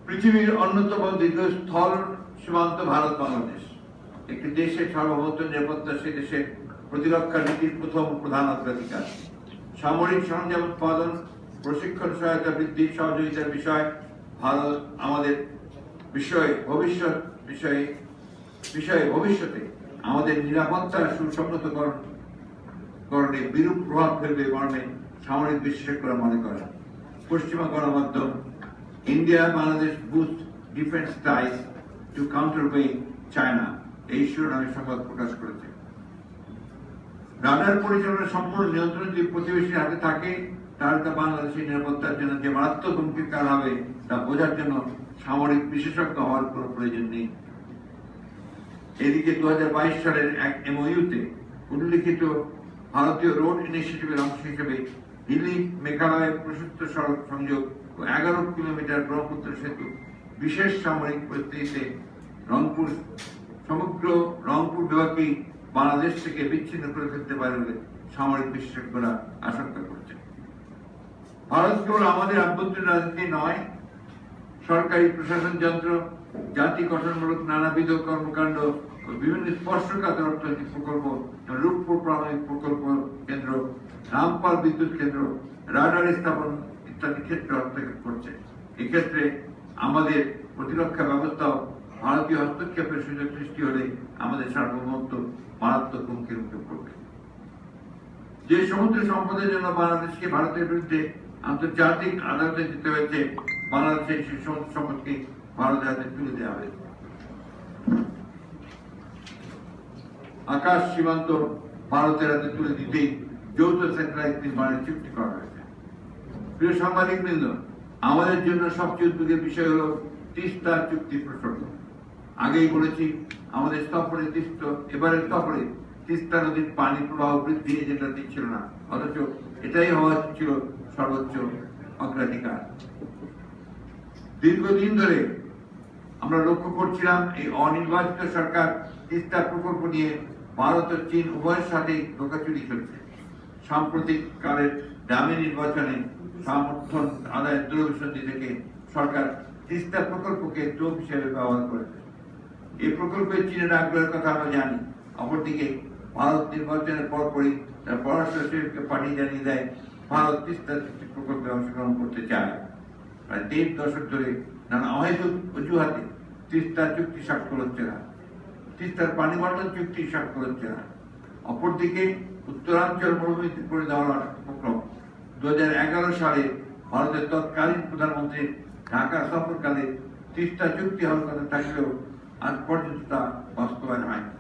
পৃথিবীর অন্যতম দীর্ঘস্থল সীমান্ত ভারত বাংলাদেশ। একটি দেশের সার্বভৌমত্ব নিরাপত্তা সে দেশের প্রতিরক্ষা নীতির প্রথম প্রধান অগ্রাধিকার। সামরিক সরঞ্জাম উৎপাদন, প্রশিক্ষণ, সহায়তা বৃদ্ধি, সহযোগিতার বিষয় ভারত আমাদের ভবিষ্যতে আমাদের নিরাপত্তার সুসংহতকরণে বিরূপ প্রভাব ফেলবে মর্মে সামরিক বিশেষজ্ঞরা মনে করেন। পশ্চিমা গণমাধ্যম India Bangladesh boost defence ties to counterweight China এই শিরোনামে সংবাদ প্রকাশ করেছে। রাডার পরিচালনার সম্পূর্ণ নিয়ন্ত্রণ যদি প্রতিবেশীর হাতে থাকে তাহলে তা বাংলাদেশের নিরাপত্তার জন্য যে মারাত্মক হুমকির কারণ হবে তা বোঝার জন্য সামরিক বিশেষজ্ঞ হওয়ার কোনো প্রয়োজন নেই। এদিকে 2022 সালের এক এমওইউতে উল্লিখিত ভারতীয় রোড ইনিশিয়েটিভের অংশ হিসেবে দিল্লি মেঘালয় প্রশস্ত সড়ক সংযোগ ও 11 কিলোমিটার ব্রহ্মপুত্র সেতু বিশেষ সামরিক পরিস্থিতিতে সমগ্র রংপুর বিভাগকে বাংলাদেশ থেকে বিচ্ছিন্ন করে ফেলতে পারে বলে সামরিক বিশেষজ্ঞরা আশঙ্কা করছেন। ভারত কেবল আমাদের আভ্যন্তরীণ রাজনীতি নয়, সরকারি প্রশাসন যন্ত্র, জাতি গঠনমূলক নানাবিধ কর্মকাণ্ড ও বিভিন্ন স্পর্শকাতর অর্থনৈতিক প্রকল্প, রূপপুর পারমাণবিক প্রকল্প কেন্দ্র, রামপাল বিদ্যুৎ কেন্দ্র, রাডার স্থাপন ইত্যাদি ক্ষেত্রে হস্তক্ষেপ করছে। এক্ষেত্রে আমাদের প্রতিরক্ষা ব্যবস্থাও ভারতীয় হস্তক্ষেপের সুযোগ সৃষ্টি হলে আমাদের সার্বভৌমত্ব মারাত্মক হুমকির মুখে পড়বে। যে সমুদ্র সম্পদের জন্য বাংলাদেশকে ভারতের বিরুদ্ধে আন্তর্জাতিক আদালতে যেতে হয়েছে, বাংলাদেশের সেই সমুদ্র সম্পদকে ভারতের হাতে তুলে দেওয়া হয়েছে। আকাশ সীমান্ত ভারতের হাতে তুলে দিতেই যৌথ স্যাটেলাইট নির্মাণের চুক্তি করা হয়েছে। প্রিয় সাংবাদিক বৃন্দ, আমাদের জন্য সবচেয়ে উদ্বেগের বিষয় হল তিস্তা চুক্তি প্রসঙ্গ। আগেই বলেছি, আমাদের এবারের সফরে তিস্তা নদীর পানি প্রবাহ বৃদ্ধি এজেন্ডাতে ছিল না, অথচ এটাই হওয়া ছিল সর্বোচ্চ অগ্রাধিকার। দীর্ঘদিন ধরে আমরা লক্ষ্য করছিলাম এই অনির্বাচিত সরকার তিস্তা প্রকল্প নিয়ে ভারত ও চীন উভয়ের সাথে ধোঁকাচুরি চলছে। সাম্প্রতিক কালের ডামি নির্বাচনে সমর্থন আদায়ের দূরভিসন্ধি থেকে সরকার তিস্তা প্রকল্পকে টোপ হিসেবে ব্যবহার করেছে। এই প্রকল্পে চীনের আগ্রহের কথা আমরা জানি। অপরদিকে ভারত নির্বাচনের পরপরই তার পররাষ্ট্র সচিবকে পাঠিয়ে জানিয়ে দেয় ভারত তিস্তা চুক্তি প্রকল্পে অংশগ্রহণ করতে চায়। প্রায় 1.5 দশক ধরে নানা অহেতুক অজুহাতে তিস্তা চুক্তি স্বাক্ষর হচ্ছে না, তিস্তার পানি বন্টন চুক্তি স্বাক্ষর হচ্ছে না। অপরদিকে উত্তরাঞ্চল মরুভূমিতে করে দেওয়ার উপক্রম 2011 সালে ভারতের তৎকালীন প্রধানমন্ত্রী ঢাকা সফরকালে তিস্তা চুক্তি হওয়ার কথা থাকলেও আজ পর্যন্ত তা বাস্তবায়ন হয়নি।